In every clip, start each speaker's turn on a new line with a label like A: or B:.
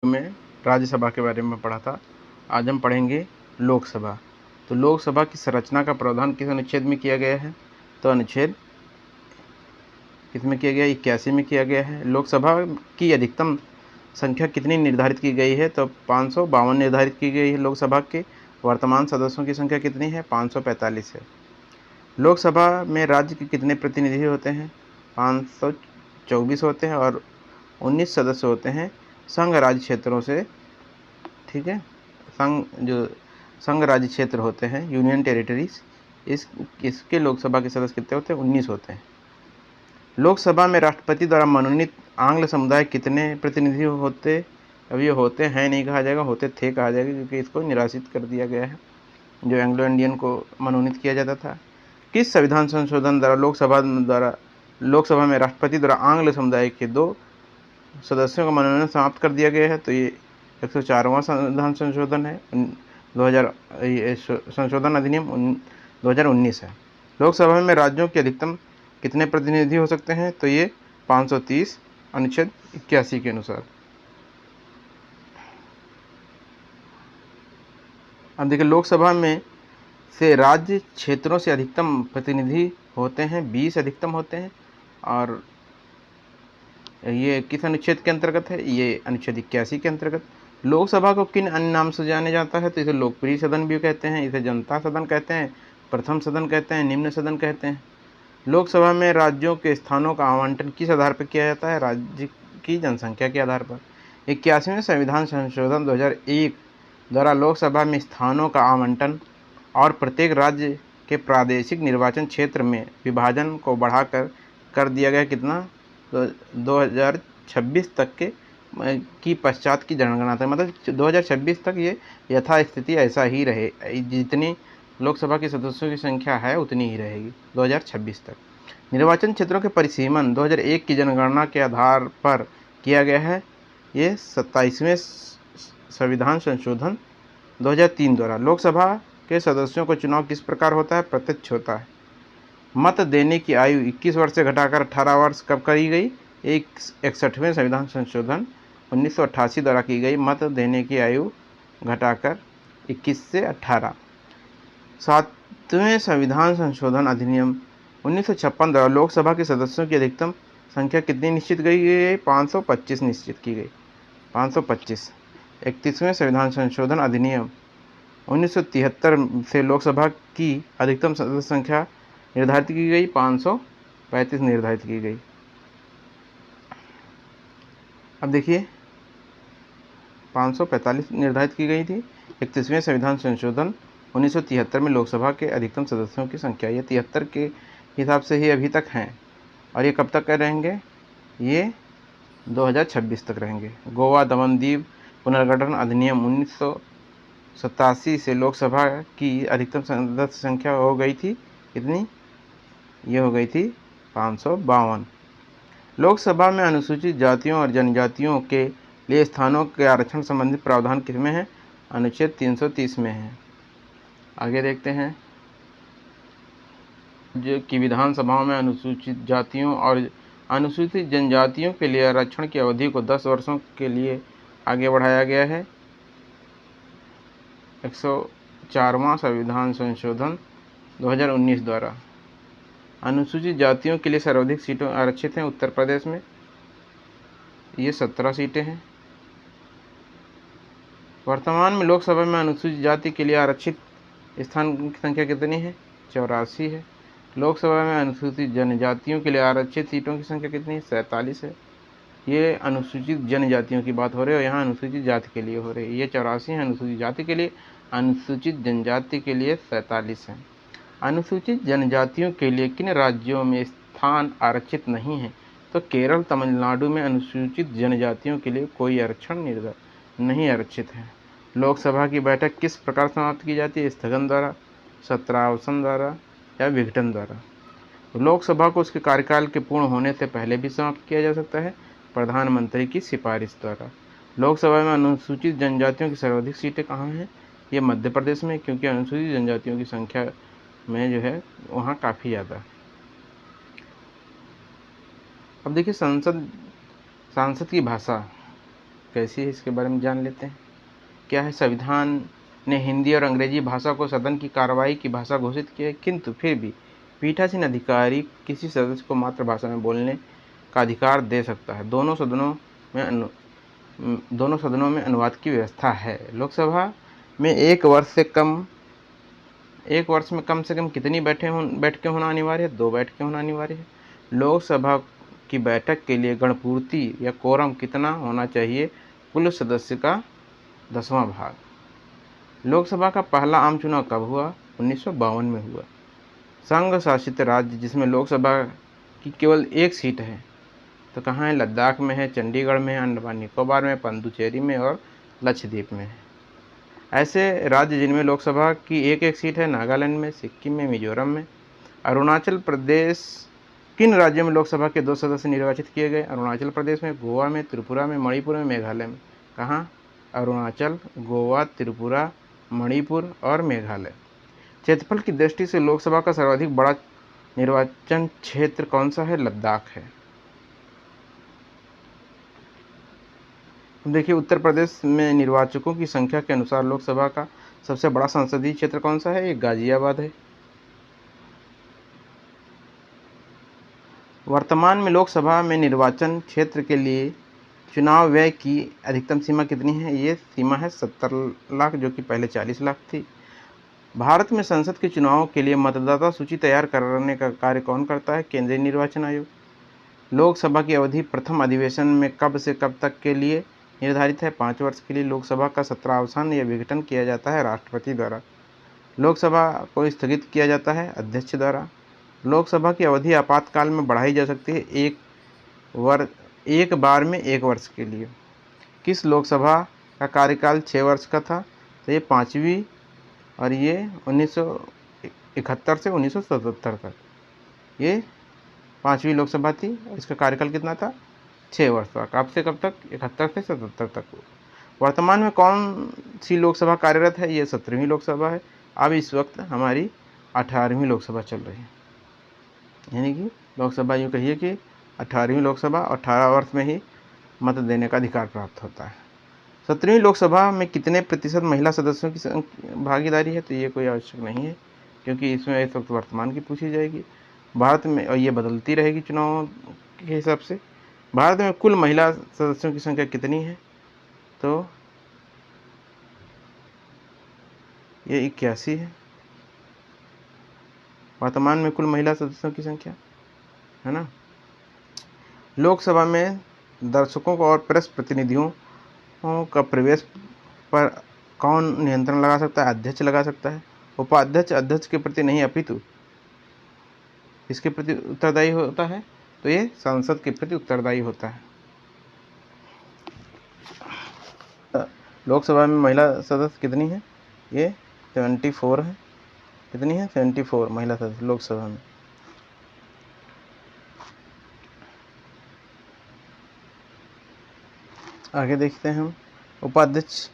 A: में राज्यसभा के बारे में पढ़ा था। आज हम पढ़ेंगे लोकसभा। तो लोकसभा की संरचना का प्रावधान किस अनुच्छेद में किया गया है? तो अनुच्छेद किसमें किया गया है? 81 में किया गया है। लोकसभा की अधिकतम संख्या कितनी निर्धारित की गई है? तो 552 निर्धारित की गई है लोकसभा के। वर्तमान सदस्यों की संख्या कितनी है? 545 है। लोकसभा में राज्य के कितने प्रतिनिधि होते हैं? 524 होते हैं और 19 सदस्य होते हैं संघ राज्य क्षेत्रों से। ठीक है, संघ राज्य क्षेत्र होते हैं, यूनियन टेरिटरीज, इसके लोकसभा के सदस्य कितने होते हैं? 19 होते हैं। लोकसभा में राष्ट्रपति द्वारा मनोनीत आंग्ल समुदाय कितने प्रतिनिधि होते? अब ये होते हैं नहीं कहा जाएगा, होते थे कहा जाएगा, क्योंकि इसको निराशित कर दिया गया है जो एंग्लो इंडियन को मनोनीत किया जाता था। किस संविधान संशोधन द्वारा लोकसभा में राष्ट्रपति द्वारा आंग्ल समुदाय के 2 सदस्यों का मनोनयन समाप्त कर दिया गया है? तो ये 104वां संविधान संशोधन है, 2000 संशोधन अधिनियम 2019 है। लोकसभा में राज्यों के अधिकतम कितने प्रतिनिधि हो सकते हैं? तो ये 530 अनुच्छेद 81 के अनुसार। अब देखिए, लोकसभा में से राज्य क्षेत्रों से अधिकतम प्रतिनिधि होते हैं, 20 अधिकतम होते हैं। और ये किस अनुच्छेद के अंतर्गत है? ये अनुच्छेद 81 के अंतर्गत। लोकसभा को किन अन्य नाम से जाने जाता है? तो इसे लोकप्रिय सदन भी कहते हैं, इसे जनता सदन कहते हैं, प्रथम सदन कहते हैं, निम्न सदन कहते हैं। लोकसभा में राज्यों के स्थानों का आवंटन किस आधार पर किया जाता है? राज्य की जनसंख्या के आधार पर। 81वें संविधान संशोधन 2001 द्वारा लोकसभा में स्थानों का आवंटन और प्रत्येक राज्य के प्रादेशिक निर्वाचन क्षेत्र में विभाजन को बढ़ाकर कर दिया गया। कितना? तो 2026 तक की पश्चात की जनगणना तक, मतलब 2026 तक ये यथास्थिति ऐसा ही रहे, जितनी लोकसभा के सदस्यों की संख्या है उतनी ही रहेगी 2026 तक। निर्वाचन क्षेत्रों के परिसीमन 2001 की जनगणना के आधार पर किया गया है। ये 27वें संविधान संशोधन 2003 द्वारा। लोकसभा के सदस्यों का चुनाव किस प्रकार होता है? प्रत्यक्ष होता है। मत देने की आयु 21 वर्ष से घटाकर 18 वर्ष कब करी गई? 61वें संविधान संशोधन 1988 द्वारा की गई। मत देने की आयु घटाकर 21 से 18। 7वें संविधान संशोधन अधिनियम 1956 द्वारा लोकसभा के सदस्यों की अधिकतम संख्या कितनी निश्चित की गई? 525 निश्चित की गई, 525। 31वें संविधान संशोधन अधिनियम 1973 से लोकसभा की अधिकतम सदस्य संख्या निर्धारित की गई, 535 निर्धारित की गई। अब देखिए, 545 निर्धारित की गई थी। 31वें संविधान संशोधन 1973 में लोकसभा के अधिकतम सदस्यों की संख्या ये 73 के हिसाब से ही अभी तक हैं। और ये कब तक रहेंगे? ये 2026 तक रहेंगे। गोवा दमन दीव पुनर्गठन अधिनियम 1987 से लोकसभा की अधिकतम सदस्य संख्या हो गई थी कितनी? ये हो गई थी 552। लोकसभा में अनुसूचित जातियों और जनजातियों के लिए स्थानों के आरक्षण संबंधित प्रावधान किसमें है? अनुच्छेद 330 में है। आगे देखते हैं, जो कि विधानसभाओं में अनुसूचित जातियों और अनुसूचित जनजातियों के लिए आरक्षण की अवधि को 10 वर्षों के लिए आगे बढ़ाया गया है। 104वां संविधान संशोधन 2019 द्वारा। अनुसूचित जातियों के लिए सर्वाधिक सीटें आरक्षित हैं उत्तर प्रदेश में, ये 17 सीटें हैं। वर्तमान में लोकसभा में अनुसूचित जाति के लिए आरक्षित स्थान की संख्या कितनी है? 84 है। लोकसभा में अनुसूचित जनजातियों के लिए आरक्षित सीटों की संख्या कितनी है? 47 है। ये अनुसूचित जनजातियों की बात हो रही है और यहाँ अनुसूचित जाति के लिए हो रही है। ये 84 है अनुसूचित जाति के लिए, अनुसूचित जनजाति के लिए 47 है। अनुसूचित जनजातियों के लिए किन राज्यों में स्थान आरक्षित नहीं है? तो केरल, तमिलनाडु में अनुसूचित जनजातियों के लिए कोई आरक्षण नहीं आरक्षित है। लोकसभा की बैठक किस प्रकार समाप्त की जाती है? स्थगन द्वारा, सत्रावसान द्वारा या विघटन द्वारा। लोकसभा को उसके कार्यकाल के पूर्ण होने से पहले भी समाप्त किया जा सकता है, प्रधानमंत्री की सिफारिश द्वारा। लोकसभा में अनुसूचित जनजातियों की सर्वाधिक सीटें कहाँ हैं? ये मध्य प्रदेश में, क्योंकि अनुसूचित जनजातियों की संख्या में जो है वहाँ काफ़ी ज़्यादा। अब देखिए, सांसद की भाषा। कैसी है इसके बारे में जान लेते हैं। क्या है, संविधान ने हिंदी और अंग्रेजी भाषा को सदन की कार्रवाई की भाषा घोषित किया है, किंतु फिर भी पीठासीन अधिकारी किसी सदस्य को मातृभाषा में बोलने का अधिकार दे सकता है। दोनों सदनों में अनुवाद की व्यवस्था है। लोकसभा में एक वर्ष में कम से कम कितनी बैठकें होना अनिवार्य है? 2 बैठकें होना अनिवार्य है। लोकसभा की बैठक के लिए गणपूर्ति या कोरम कितना होना चाहिए? कुल सदस्य का 10वां भाग। लोकसभा का पहला आम चुनाव कब हुआ? 1952 में हुआ। संघ शासित राज्य जिसमें लोकसभा की केवल एक सीट है तो कहाँ है? लद्दाख में है, चंडीगढ़ में है, अंडमान निकोबार में, पुडुचेरी में और लक्षद्वीप में है। ऐसे राज्य जिनमें लोकसभा की एक सीट है, नागालैंड में, सिक्किम में, मिजोरम में। अरुणाचल प्रदेश, किन राज्यों में लोकसभा के 2 सदस्य निर्वाचित किए गए? अरुणाचल प्रदेश में, गोवा में, त्रिपुरा में, मणिपुर में, मेघालय में। कहाँ? अरुणाचल, गोवा, त्रिपुरा, मणिपुर और मेघालय। क्षेत्रफल की दृष्टि से लोकसभा का सर्वाधिक बड़ा निर्वाचन क्षेत्र कौन सा है? लद्दाख है। देखिए, उत्तर प्रदेश में निर्वाचकों की संख्या के अनुसार लोकसभा का सबसे बड़ा संसदीय क्षेत्र कौन सा है? ये गाजियाबाद है। वर्तमान में लोकसभा में निर्वाचन क्षेत्र के लिए चुनाव व्यय की अधिकतम सीमा कितनी है? ये सीमा है 70 लाख, जो कि पहले 40 लाख थी। भारत में संसद के चुनावों के लिए मतदाता सूची तैयार करने का कार्य कौन करता है? केंद्रीय निर्वाचन आयोग। लोकसभा की अवधि प्रथम अधिवेशन में कब से कब तक के लिए निर्धारित है? 5 वर्ष के लिए। लोकसभा का सत्रावसान या विघटन किया जाता है राष्ट्रपति द्वारा। लोकसभा को स्थगित किया जाता है अध्यक्ष द्वारा। लोकसभा की अवधि आपातकाल में बढ़ाई जा सकती है एक बार में 1 वर्ष के लिए। किस लोकसभा का कार्यकाल 6 वर्ष का था? तो ये 5वीं, और ये 1971 से 1977 तक ये 5वीं लोकसभा थी। इसका कार्यकाल कितना था? 6 वर्ष का। कब से कब तक? 71 से 77 तक। वर्तमान में कौन सी लोकसभा कार्यरत है? ये 17वीं लोकसभा है। अब इस वक्त हमारी 18वीं लोकसभा चल रही है, यानी कि लोकसभा यूँ कहिए कि 18वीं लोकसभा, 18 वर्ष में ही मत देने का अधिकार प्राप्त होता है। 17वीं लोकसभा में कितने प्रतिशत महिला सदस्यों की भागीदारी है? तो ये कोई आवश्यक नहीं है, क्योंकि इसमें इस वक्त वर्तमान की पूछी जाएगी। भारत में, और ये बदलती रहेगी चुनावों के हिसाब से। भारत में कुल महिला सदस्यों की संख्या कितनी है? तो ये 81 है। वर्तमान में कुल महिला सदस्यों की संख्या, है ना। लोकसभा में दर्शकों को और प्रेस प्रतिनिधियों का प्रवेश पर कौन नियंत्रण लगा सकता है? अध्यक्ष लगा सकता है। उपाध्यक्ष अध्यक्ष के प्रति नहीं अपितु इसके प्रति उत्तरदायी होता है, तो ये संसद के प्रति उत्तरदायी होता है। लोकसभा में महिला सदस्य कितनी है? ये 74 है। कितनी है? 74 महिला सदस्य लोकसभा में। आगे देखते हैं हम उपाध्यक्ष।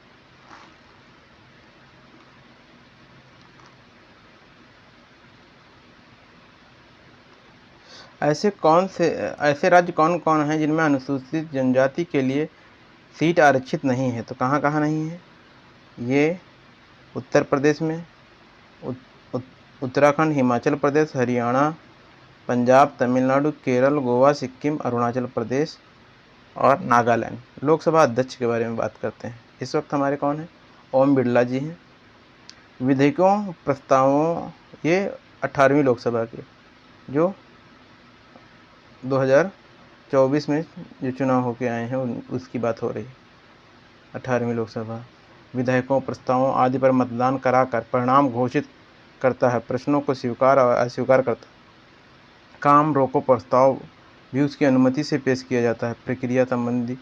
A: ऐसे राज्य कौन कौन हैं जिनमें अनुसूचित जनजाति के लिए सीट आरक्षित नहीं है? तो कहाँ कहाँ नहीं है? ये उत्तर प्रदेश में, उत्तराखंड, हिमाचल प्रदेश, हरियाणा, पंजाब, तमिलनाडु, केरल, गोवा, सिक्किम, अरुणाचल प्रदेश और नागालैंड। लोकसभा अध्यक्ष के बारे में बात करते हैं। इस वक्त हमारे कौन हैं? ओम बिरला जी हैं। विधेयकों प्रस्तावों, ये 18वीं लोकसभा के, जो 2024 में जो चुनाव होके आए हैं उसकी बात हो रही है। 18वीं लोकसभा विधेयकों, प्रस्तावों आदि पर मतदान कराकर परिणाम घोषित करता है। प्रश्नों को स्वीकार और अस्वीकार करता है। काम रोको प्रस्ताव भी उसकी अनुमति से पेश किया जाता है। प्रक्रिया संबंधी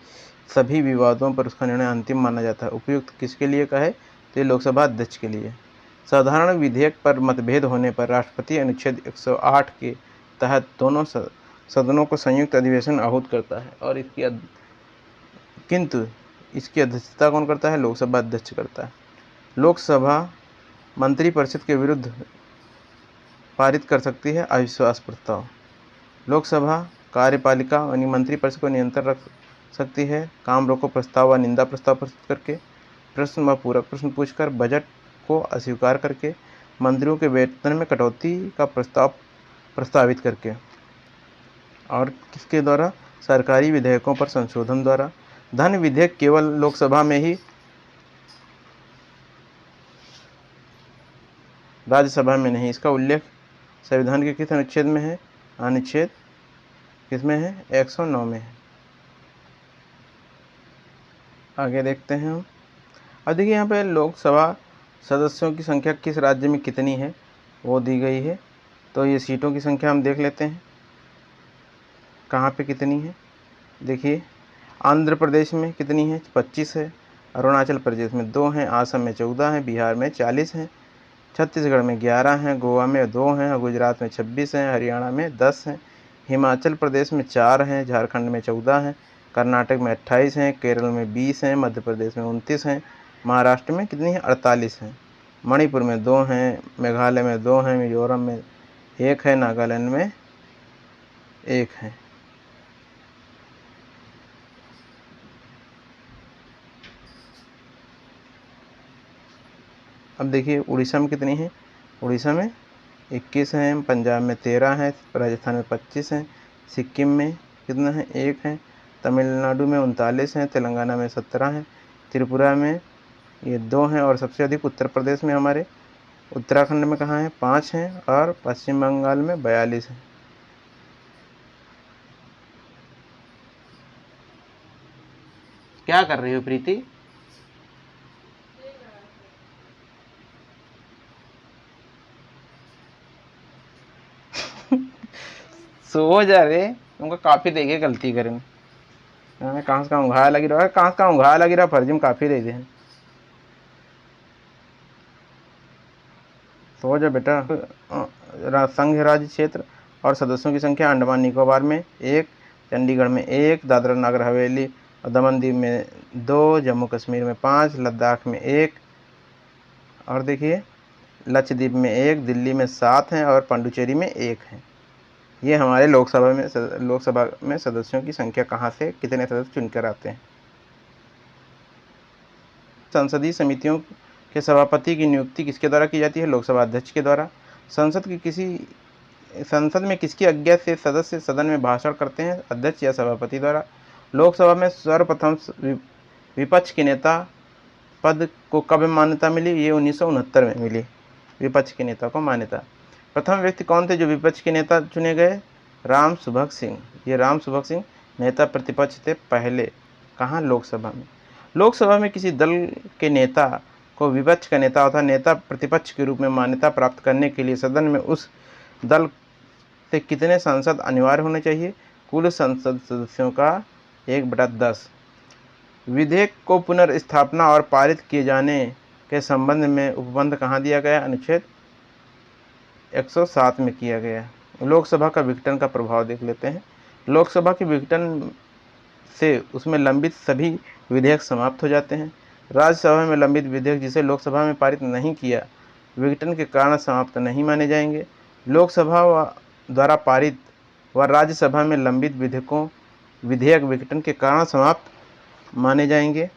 A: सभी विवादों पर उसका निर्णय अंतिम माना जाता है। उपयुक्त किसके लिए का है? तो ये लोकसभा अध्यक्ष के लिए। साधारण विधेयक पर मतभेद होने पर राष्ट्रपति अनुच्छेद 108 के तहत दोनों सदनों को संयुक्त अधिवेशन आहूत करता है, और किंतु इसकी अध्यक्षता कौन करता है? लोकसभा अध्यक्ष करता है। लोकसभा मंत्रिपरिषद के विरुद्ध पारित कर सकती है अविश्वास प्रस्ताव। लोकसभा कार्यपालिका यानी मंत्रिपरिषद को नियंत्रण रख सकती है काम रोको प्रस्ताव व निंदा प्रस्ताव प्रस्तुत करके, प्रश्न व पूरक प्रश्न पूछकर, बजट को अस्वीकार करके, मंत्रियों के वेतन में कटौती का प्रस्ताव प्रस्तावित करके, और किसके द्वारा? सरकारी विधेयकों पर संशोधन द्वारा। धन विधेयक केवल लोकसभा में ही, राज्यसभा में नहीं। इसका उल्लेख संविधान के किस अनुच्छेद में है? अनुच्छेद किसमें है? 109 में है। आगे देखते हैं हम। अब देखिए यहाँ पे लोकसभा सदस्यों की संख्या किस राज्य में कितनी है वो दी गई है। तो ये सीटों की संख्या हम देख लेते हैं कहाँ पे कितनी है। देखिए आंध्र प्रदेश में कितनी है? 25 है। अरुणाचल प्रदेश में 2 हैं, असम में 14 हैं, बिहार में 40 हैं, छत्तीसगढ़ में 11 हैं, गोवा में 2 हैं, गुजरात में 26 हैं, हरियाणा में 10 हैं, हिमाचल प्रदेश में 4 हैं, झारखंड में 14 हैं, कर्नाटक में 28 हैं, केरल में 20 हैं, मध्य प्रदेश में 29 हैं, महाराष्ट्र में कितनी है? 48 हैं, मणिपुर में 2 हैं, मेघालय में 2 हैं, मिजोरम में 1 है, नागालैंड में 1 है। अब देखिए उड़ीसा में कितनी है? उड़ीसा में 21 हैं, पंजाब में 13 है, राजस्थान में 25 हैं, सिक्किम में कितना है? 1 है, तमिलनाडु में 39 हैं, तेलंगाना में 17 हैं, त्रिपुरा में ये 2 हैं, और सबसे अधिक उत्तर प्रदेश में हमारे उत्तराखंड में कहाँ है? 5 हैं, और पश्चिम बंगाल में 42 हैं। क्या कर रही हो प्रीति? सो जा रे, तुमको काफी देखे गलती करें। कहाँ से कहाँ उंघा लगी रहा है, कहाँ से कहाँ उंघा लगी रहा, फर्जी में काफी दे दे। सो जा बेटा। संघ राज्य क्षेत्र और सदस्यों की संख्या अंडमान निकोबार में 1, चंडीगढ़ में 1, दादरा नगर हवेली और दमन दीव में 2, जम्मू कश्मीर में 5, लद्दाख में 1, और देखिए लक्षद्वीप में 1, दिल्ली में 7 हैं, और पांडुचेरी में 1 है। ये हमारे लोकसभा में सदस्यों की संख्या कहाँ से कितने सदस्य चुनकर आते हैं। संसदीय समितियों के सभापति की नियुक्ति किसके द्वारा की जाती है? लोकसभा अध्यक्ष के द्वारा। संसद में किसकी आज्ञा से सदस्य सदन में भाषण करते हैं? अध्यक्ष या सभापति द्वारा। लोकसभा में सर्वप्रथम विपक्ष के नेता पद को कब मान्यता मिली? ये 1969 में मिली विपक्ष के नेता को मान्यता। प्रथम व्यक्ति कौन थे जो विपक्ष के नेता चुने गए? राम सुभग सिंह। ये राम सुभग सिंह नेता प्रतिपक्ष थे पहले। कहाँ? लोकसभा में। लोकसभा में किसी दल के नेता को विपक्ष का नेता अथवा नेता प्रतिपक्ष के रूप में मान्यता प्राप्त करने के लिए सदन में उस दल से कितने सांसद अनिवार्य होने चाहिए? कुल संसद सदस्यों का 1/10। विधेयक को पुनर्स्थापना और पारित किए जाने के संबंध में उपबंध कहाँ दिया गया? अनुच्छेद 107 में किया गया। लोकसभा का विघटन का प्रभाव देख लेते हैं। लोकसभा के विघटन से उसमें लंबित सभी विधेयक समाप्त हो जाते हैं। राज्यसभा में लंबित विधेयक जिसे लोकसभा में पारित नहीं किया विघटन के कारण समाप्त नहीं माने जाएंगे। लोकसभा द्वारा पारित व राज्यसभा में लंबित विधेयक विघटन के कारण समाप्त माने जाएंगे।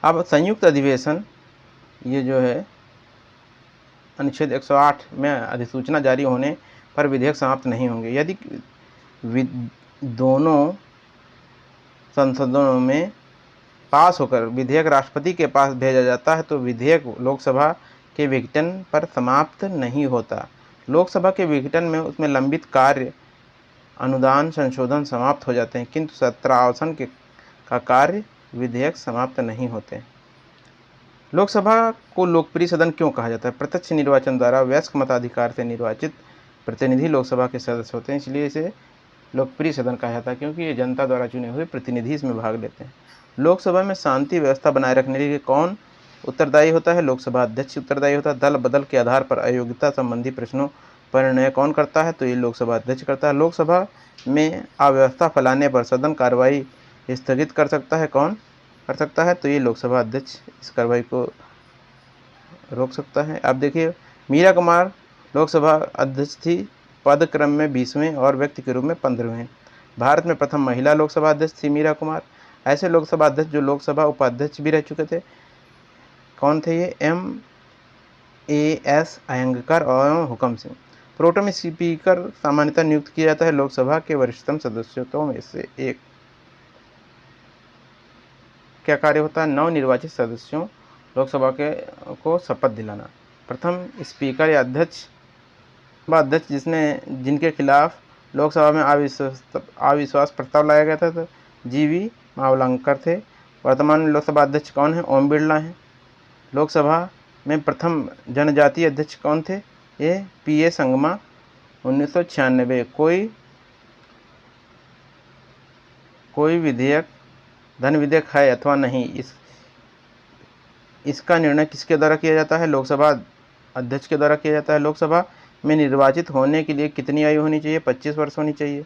A: अब संयुक्त अधिवेशन ये जो है अनुच्छेद 108 में अधिसूचना जारी होने पर विधेयक समाप्त नहीं होंगे। यदि दोनों संसदों में पास होकर विधेयक राष्ट्रपति के पास भेजा जाता है तो विधेयक लोकसभा के विघटन पर समाप्त नहीं होता। लोकसभा के विघटन में उसमें लंबित कार्य अनुदान संशोधन समाप्त हो जाते हैं, किंतु सत्रावसान का कार्य विधेयक समाप्त नहीं होते। लोकसभा को लोकप्रिय सदन क्यों कहा जाता है? प्रत्यक्ष निर्वाचन द्वारा वयस्क मताधिकार से निर्वाचित प्रतिनिधि लोकसभा के सदस्य होते हैं, इसलिए इसे लोकप्रिय सदन कहा जाता है, क्योंकि ये जनता द्वारा चुने हुए प्रतिनिधि इसमें भाग लेते हैं। लोकसभा में शांति व्यवस्था बनाए रखने के लिए कौन उत्तरदायी होता है? लोकसभा अध्यक्ष उत्तरदायी होता है। दल बदल के आधार पर अयोग्यता संबंधी प्रश्नों पर निर्णय कौन करता है? तो ये लोकसभा अध्यक्ष करता है। लोकसभा में अव्यवस्था फैलाने पर सदन कार्रवाई स्थगित कर सकता है। कौन कर सकता है? तो ये लोकसभा अध्यक्ष इस कार्रवाई को रोक सकता है। अब देखिए, मीरा कुमार लोकसभा अध्यक्ष थी, पद क्रम में 20वें और व्यक्ति के रूप में 15वें। भारत में प्रथम महिला लोकसभा अध्यक्ष थी मीरा कुमार। ऐसे लोकसभा अध्यक्ष जो लोकसभा उपाध्यक्ष भी रह चुके थे, कौन थे ये? M.A.S. अयंगार और हुकम सिंह। प्रोटेम स्पीकर सामान्यतः नियुक्त किया जाता है लोकसभा के वरिष्ठतम सदस्यों में से एक। क्या कार्य होता है? नवनिर्वाचित सदस्यों लोकसभा के को शपथ दिलाना। प्रथम स्पीकर या अध्यक्ष जिनके खिलाफ लोकसभा में अविश्वास प्रस्ताव लाया गया था, तो G.V. मावलंकर थे। वर्तमान लोकसभा अध्यक्ष कौन है? ओम बिरला हैं। लोकसभा में प्रथम जनजातीय अध्यक्ष कौन थे? ये P.A. संगमा 1996। कोई विधेयक धन विधेयक है अथवा नहीं, इसका निर्णय किसके द्वारा किया जाता है? लोकसभा अध्यक्ष के द्वारा किया जाता है। लोकसभा में निर्वाचित होने के लिए कितनी आयु होनी चाहिए? 25 वर्ष होनी चाहिए।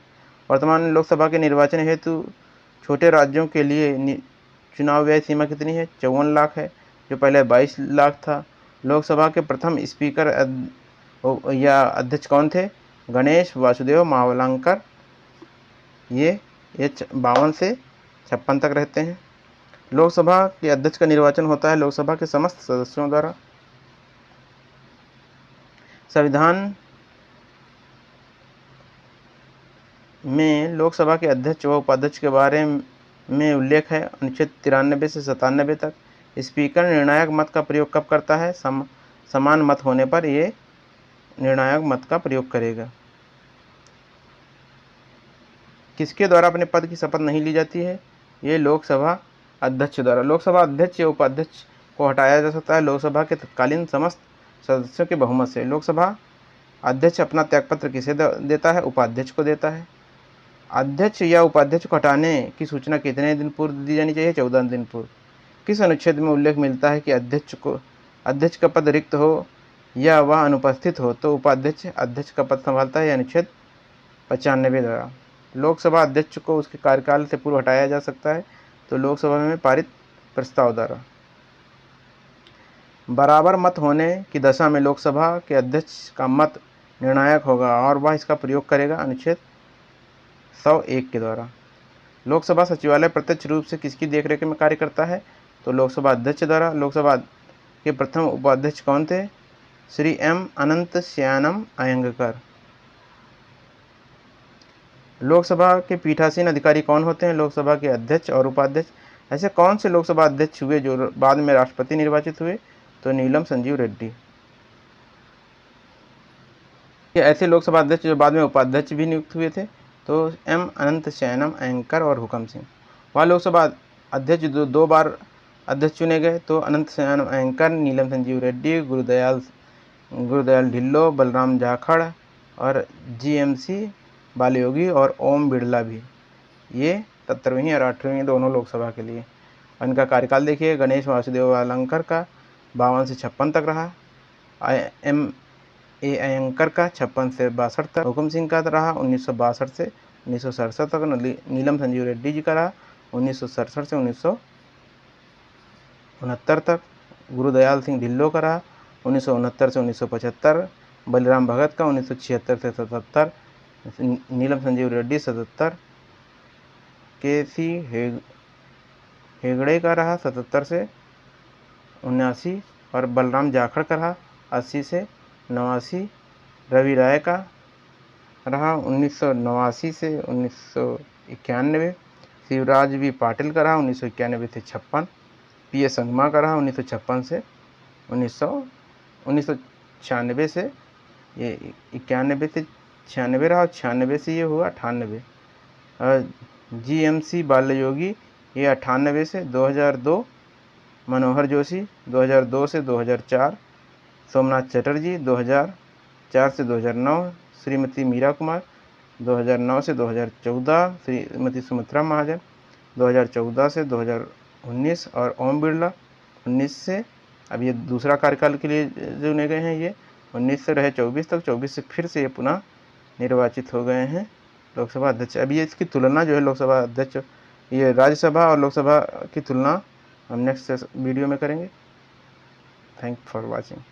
A: वर्तमान लोकसभा के निर्वाचन हेतु छोटे राज्यों के लिए चुनाव व्यय सीमा कितनी है? 54 लाख है, जो पहले 22 लाख था। लोकसभा के प्रथम स्पीकर या अध्यक्ष कौन थे? गणेश वासुदेव मावलंकर। ये 52 से 56 तक रहते हैं। लोकसभा के अध्यक्ष का निर्वाचन होता है लोकसभा के समस्त सदस्यों द्वारा। संविधान में लोकसभा के अध्यक्ष व उपाध्यक्ष के बारे में उल्लेख है अनुच्छेद 93 से 97 तक। स्पीकर निर्णायक मत का प्रयोग कब करता है? समान मत होने पर ये निर्णायक मत का प्रयोग करेगा। किसके द्वारा अपने पद की शपथ नहीं ली जाती है? ये लोकसभा अध्यक्ष द्वारा। लोकसभा अध्यक्ष या उपाध्यक्ष को हटाया जा सकता है लोकसभा के तत्कालीन समस्त सदस्यों के बहुमत से। लोकसभा अध्यक्ष अपना त्यागपत्र किसे देता है? उपाध्यक्ष को देता है। अध्यक्ष या उपाध्यक्ष को हटाने की सूचना कितने दिन पूर्व दी जानी चाहिए? 14 दिन पूर्व। किस अनुच्छेद में उल्लेख मिलता है कि अध्यक्ष का पद रिक्त हो या वह अनुपस्थित हो तो उपाध्यक्ष अध्यक्ष का पद संभालता है? अनुच्छेद 95 द्वारा। लोकसभा अध्यक्ष को उसके कार्यकाल से पूर्व हटाया जा सकता है तो लोकसभा में पारित प्रस्ताव द्वारा। बराबर मत होने की दशा में लोकसभा के अध्यक्ष का मत निर्णायक होगा और वह इसका प्रयोग करेगा। अनुच्छेद 101 के द्वारा। लोकसभा सचिवालय प्रत्यक्ष रूप से किसकी देखरेख में कार्य करता है? तो लोकसभा अध्यक्ष द्वारा। लोकसभा के प्रथम उपाध्यक्ष कौन थे? श्री M. अनंत शयनम अयंगार। लोकसभा के पीठासीन अधिकारी कौन होते हैं? लोकसभा के अध्यक्ष और उपाध्यक्ष। ऐसे कौन से लोकसभा अध्यक्ष हुए जो बाद में राष्ट्रपति निर्वाचित हुए? तो नीलम संजीव रेड्डी। ऐसे लोकसभा अध्यक्ष जो बाद में उपाध्यक्ष भी नियुक्त हुए थे, तो M. अनंत शयनम अयंगार और हुकम सिंह। वह लोकसभा अध्यक्ष जो 2 बार अध्यक्ष चुने गए, तो अनंत शयनम अयंगार, नीलम संजीव रेड्डी, गुरुदयाल ढिल्लो, बलराम जाखड़ और GMC बालयोगी और ओम बिड़ला भी। ये 17वीं और 18वीं दोनों लोकसभा के लिए। इनका कार्यकाल देखिए, गणेश वासुदेव मावलंकर का 52 से 56 तक रहा। M.A. अयंगार का 56 से 62 तक। हुकम सिंह का रहा 1962 से 1967 तक। नीलम संजीव रेड्डी जी का रहा 1967 से 1969 तक। गुरुदयाल सिंह ढिल्लो का रहा 1969 से 1975। बलिराम भगत का 1976 से 77। नीलम संजीव रेड्डी 77। K.C. हेगड़े का रहा 77 से 79 और बलराम जाखड़ का रहा 80 से 89। रवि राय का रहा 1989 से 1991। शिवराज V. पाटिल का रहा 1991 से 56। P.A. संगमा का रहा 1956 से 1996 से ये 91 से 96 रहा और 96 से ये हुआ 98। और GMC बालयोगी ये 98 से 2002। मनोहर जोशी 2002 से 2004। सोमनाथ चटर्जी 2004 से 2009। श्रीमती मीरा कुमार 2009 से 2014। श्रीमती सुमित्रा महाजन 2014 से 2019 और ओम बिड़ला 19 से, अब ये दूसरा कार्यकाल के लिए चुने गए हैं। ये 19 से रहे 24 तक, 24 से फिर से ये पुनः निर्वाचित हो गए हैं लोकसभा अध्यक्ष। अब ये इसकी तुलना जो है लोकसभा अध्यक्ष, ये राज्यसभा और लोकसभा की तुलना हम नेक्स्ट वीडियो में करेंगे। Thank for watching.